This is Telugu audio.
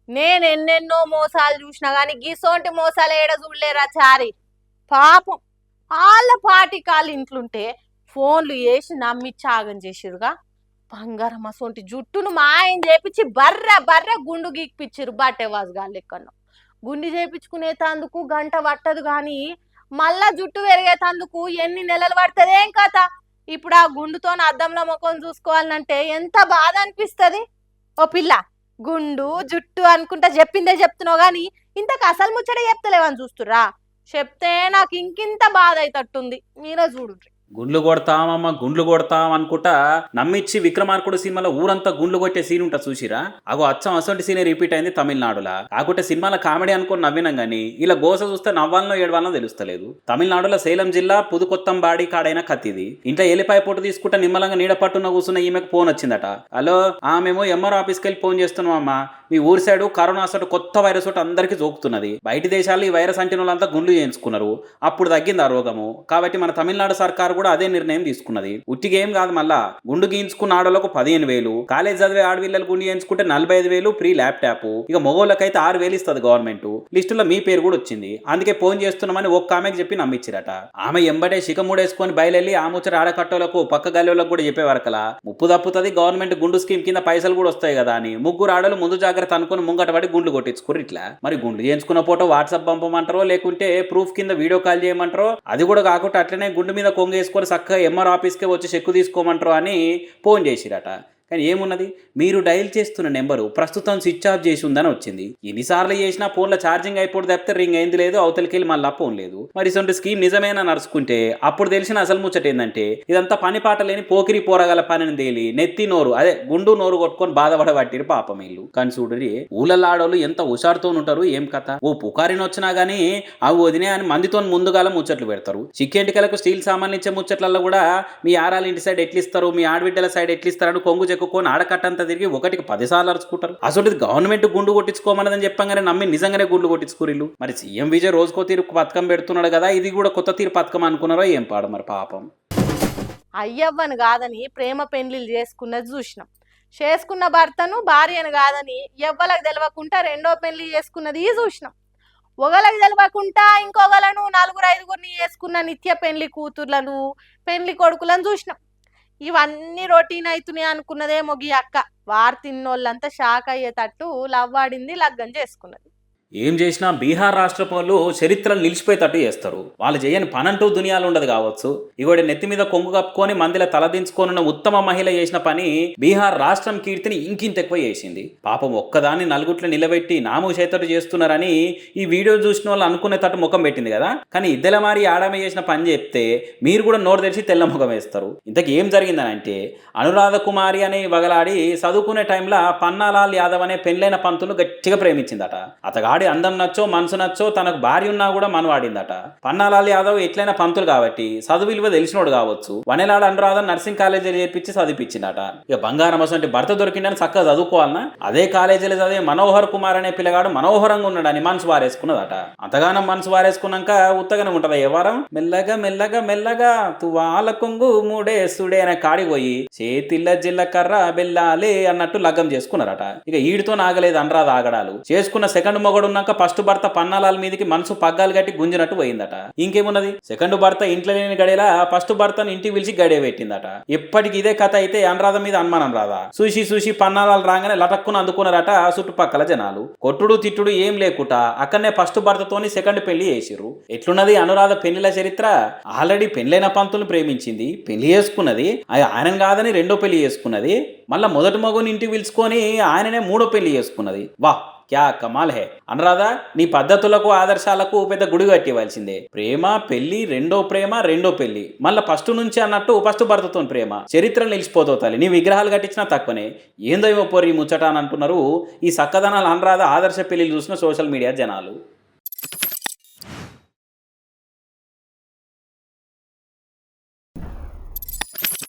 నేను ఎన్నెన్నో మోసాలు చూసినా గాని గిసోంటి మోసాలు ఏడ చూడలేరా చారి. పాపం వాళ్ళ పాటి కాళ్ళు ఇంట్లుంటే ఫోన్లు వేసి నమ్మి త్యాగం చేసిరుగా. బంగారం అసొంటి జుట్టును మాయం చేపించి బర్ర బర్ర గుండు గీక్పిచ్చిరు బట్టెవాజుగా లెక్కను. గుండి చేపించుకునేటందుకు గంట పట్టదు గాని మళ్ళా జుట్టు పెరిగేటందుకు ఎన్ని నెలలు పడుతుందేం కథ. ఇప్పుడు ఆ గుండుతో అద్దంలో ముఖం చూసుకోవాలంటే ఎంత బాధ అనిపిస్తుంది. ఓ పిల్ల, గుండు జుట్టు అనుకుంటా చెప్పిందే చెప్తున్నావు గాని ఇంతకు అసలు ముచ్చట చెప్తలేవని చూస్తురా. చెప్తే నాకు ఇంకింత బాధ అయితట్టుంది. మీరే చూడు. గుండ్లు కొడతామమ్మ గుండ్లు కొడతాం అనుకుంటా నమ్మిచ్చి విక్రమార్కుడు సినిమాలో ఊరంతా గుండ్లు కొట్టే సీన్ ఉంటా చూసిరా. అగో అచ్చం అసొంటి సీనే రిపీట్ అయింది తమిళనాడులా. కాకుంటే సినిమాలో కామెడీ అనుకుని నవ్వినాం గానీ ఇలా గోస చూస్తే నవ్వాలనో ఏడవాలనో తెలుస్తలేదు. తమిళనాడులో సేలం జిల్లా పుదుకొత్తంబాడి కాడైన కత్తిది. ఇంట్లో ఎల్లిపాయ పొట్టు తీసుకుంటే నిమ్మలంగా నీడ పట్టున కూర్చున్న ఈమెకు ఫోన్ వచ్చిందట. హలో, మేము ఎంఆర్ ఆఫీస్కి వెళ్ళి ఫోన్ చేస్తున్నాం అమ్మా. మీ ఊరి సైడు కరోనా అసలు కొత్త వైరస్ ఒకటి అందరికీ సోకుతున్నది. బయట దేశాల్లో ఈ వైరస్ అంటిన వాళ్ళంతా గుండ్లు చేయించుకున్నారు. అప్పుడు తగ్గింది ఆ రోగము. కాబట్టి మన తమిళనాడు సర్కారు కూడా అదే నిర్ణయం తీసుకున్నది. ఉట్టిగా ఏం కాదు, మళ్ళా గుండు గీయించుకున్న ఆడోళ్ళకు 15,000, కాలేజ్ చదివే ఆడవిల్లలు గుండు చేయించుకుంటే 45,000 ఫ్రీ ల్యాప్టాప్, ఇక మొగోళ్ళకైతే 6,000 ఇస్తుంది గవర్నమెంట్. లిస్టులో మీ పేరు కూడా వచ్చింది. అందుకే ఫోన్ చేస్తున్నామని ఒక్క ఆమెకు చెప్పి నమ్మిచ్చిరట. ఆమె ఎంబడే శిఖముడేసుకొని బయలుదేరి ఆ ముచ్చట ఆడకట్టోలకు పక్క గల్లీలకు కూడా చెప్పేవరకలా ముప్పు తప్పుతుంది, గవర్నమెంట్ గుండు స్కీమ్ కింద పైసలు కూడా వస్తాయి కదా అని ముగ్గురు ఆడలు ముందు జాగ్రత్త అనుకుని ముంగట పడి గుండ్లు కొట్టించుకోరు. ఇట్లా మరి గుండ్లు చేయించుకున్న ఫోటో వాట్సాప్ పంపమంటారో లేకుంటే ప్రూఫ్ కింద వీడియో కాల్ చేయమంటారో, అది కూడా కాకుండా అట్లనే గుండు మీద కొంగేసుకొని చక్కగా ఎంఆర్ ఆఫీస్కే వచ్చి చెక్కు తీసుకోమంటారో అని ఫోన్ చేసిరట. కానీ ఏమున్నది, మీరు డైల్ చేస్తున్న నెంబరు ప్రస్తుతం స్విచ్ ఆఫ్ చేసి ఉందని వచ్చింది. ఎన్నిసార్లు చేసినా ఫోన్లో ఛార్జింగ్ అయిపోతే తప్పితే రింగ్ అయింది లేదు, అవతలికి మళ్ళీ ఫోన్ లేదు. మరి ఇటువంటి స్కీమ్ నిజమేనా నడుచుకుంటే అప్పుడు తెలిసిన అసలు ముచ్చట ఏంటంటే ఇదంతా పని పాట లేని పోకిరి పోరగల పనిని తేలి నెత్తి నోరు అదే గుండు నోరు కొట్టుకొని బాధపడబట్టిరు పాపం వీళ్ళు. కానీ చూడరి ఊళ్ళలాడోళ్ళు ఎంత హుషారుతో ఉంటారు ఏం కథ. ఓ పుకారిని వచ్చినా గానీ అవి వదినే అని మందితో ముందుగాల ముచ్చట్లు పెడతారు. చిక్కేంటికలకు స్టీల్ సామాన్లు ఇచ్చే ముచ్చట్లలో కూడా మీ ఆరాల ఇంటి సైడ్ ఎట్లిస్తారు, మీ ఆడబిడ్డల సైడ్ ఎట్లిస్తారని కొంగు చెక్కుకొని ఆడకట్టంతా తిరిగి ఒకటికి 10 సార్లు అరుచుకుంటారు. అసలు గవర్నమెంట్ గుండు కొట్టించుకోమన్నదని చెప్పగానే నమ్మి నిజంగానే గుండు కొట్టించుకోరిల్లు. మరి సీఎం విజయ్ రోజుకో తీరు పథకం పెడుతున్నాడు కదా, ఇది కూడా కొత్త తీరు పథకం అనుకున్నారో ఏం పాడు మరి పాపం. అయ్యవ్వను కాదని ప్రేమ పెండ్లిలు చేసుకున్నది చూసినాం. చేసుకున్న భర్తను భార్యను కాదని ఎవ్వలకు తెలవకుండా రెండో పెళ్లి చేసుకున్నది చూసినాం. ఒకళ్ళకి తెలవకుండా ఇంకొకలను 4-5 చేసుకున్న నిత్య పెళ్లి కూతుర్లను పెళ్లి కొడుకులను చూసినాం. ఇవన్నీ రొటీన్ అవుతున్నాయి అనుకున్నదేమో గీ అక్క. వారు తిన్నోళ్ళంతా షాక్ అయ్యేటట్టు లవ్వాడింది, లగ్గం చేసుకున్నది. ఏం చేసినా బీహార్ రాష్ట్ర పనులు చరిత్రలు నిలిచిపోయేటట్టు చేస్తారు. వాళ్ళు చేయని పనంటూ దునియాలు ఉండదు కావచ్చు. ఇగోడి నెత్తి మీద కొంగు కప్పుకొని మందిలో తలదించుకోనున్న ఉత్తమ మహిళ చేసిన పని బీహార్ రాష్ట్రం కీర్తిని ఇంకింత ఎక్కువ చేసింది. పాపం ఒక్కదాన్ని నలుగుట్లు నిలబెట్టి నామూషేతట్టు చేస్తున్నారని ఈ వీడియో చూసిన వాళ్ళు అనుకునేటట్టు ముఖం పెట్టింది కదా. కానీ ఇద్దెల మారి ఆడమే చేసిన పని చెప్తే మీరు కూడా నోరు తెరిచి తెల్ల ముఖం వేస్తారు. ఇంతకు ఏం జరిగిందని అంటే అనురాధ కుమారి అని వగలాడి చదువుకునే టైంలో పన్నాలాల్ యాదవ్ అనే పెళ్ళైన పంతులు గట్టిగా ప్రేమించిందట. అతగాడి అందం నచ్చో మనసు నచ్చో తనకు భార్య ఉన్నా కూడా మనవాడిందట. పన్నాలాల్ యాదవ్ ఎట్లయినా పంతులు కాబట్టి చదువు విలువ తెలిసినోడు కావచ్చు. వనెలాడ అనురాధ నర్సింగ్ కాలేజీలో చేర్పించి చదివించిందట. ఇక బంగారం అసలు భర్త దొరికిందని చక్కగా చదువుకోవాలన్నా అదే కాలేజీలో చదివే మనోహర్ కుమార్ అనే పిల్లగాడు మనోహరంగా ఉన్నాడని మనసు వారేసుకున్నదట. అంతగానం మనసు వారేసుకున్నాక ఉత్తగానే ఉంటదా ఎవరం. మెల్లగా మెల్లగా మెల్లగా తువాల కొంగు మూడే సుడే అనే కాడికి పోయి చేతిల్ల జిల్లకర్ర బెల్లాలే అన్నట్టు లగ్గం చేసుకున్నారట. ఇక ఈడితో నాగలేదు అనురాధ ఆగడాలు. చేసుకున్న సెకండ్ మొగడు ఉన్నాక ఫస్ట్ భర్త పన్నాలాల మీదకి మనసు పగ్గాలు కట్టి గుంజినట్టు పోయిందట. ఇంకేమున్నది, సెకండ్ భర్త ఇంట్లో లేని గడియలా ఫస్ట్ భర్తను ఇంటికి పిలిచి గడియ పెట్టిందట. ఎప్పటికి ఇదే కథ అయితే అనురాధ మీద అనుమానం రాదా. చూసి పన్నాలాలు రాగానే లటక్కున అందుకున్నారట చుట్టుపక్కల జనాలు. కొట్టుడు తిట్టుడు ఏం లేకుట అక్కడనే ఫస్ట్ భర్తతోని సెకండ్ పెళ్లి చేసిరు. ఎట్లున్నది అనురాధ పెళ్లిల చరిత్ర. ఆల్రెడీ పెళ్లైన పంతులు ప్రేమించింది, పెళ్లి చేసుకున్నది, ఆయన కాదని రెండో పెళ్లి చేసుకున్నది, మళ్ళా మొదటి మగుని ఇంటికి పిలుచుకొని ఆయననే మూడో పెళ్లి చేసుకున్నది. వా క్యా కమాల్ హే. అనురాధ, నీ పద్ధతులకు ఆదర్శాలకు పెద్ద గుడి కట్టివ్వాల్సిందే. ప్రేమ పెళ్లి రెండో ప్రేమ రెండో పెళ్లి మళ్ళీ ఫస్ట్ నుంచి అన్నట్టు ఫస్ట్ భర్తతో ప్రేమ చరిత్ర నిలిచిపోతావు తల్లి. నీ విగ్రహాలు కట్టించినా తక్కువనే. ఏందో ఏమో పోరి ముచ్చట అని అంటున్నారు ఈ సక్కదనాలు అనురాధ ఆదర్శ పెళ్లిలు చూసిన సోషల్ మీడియా జనాలు.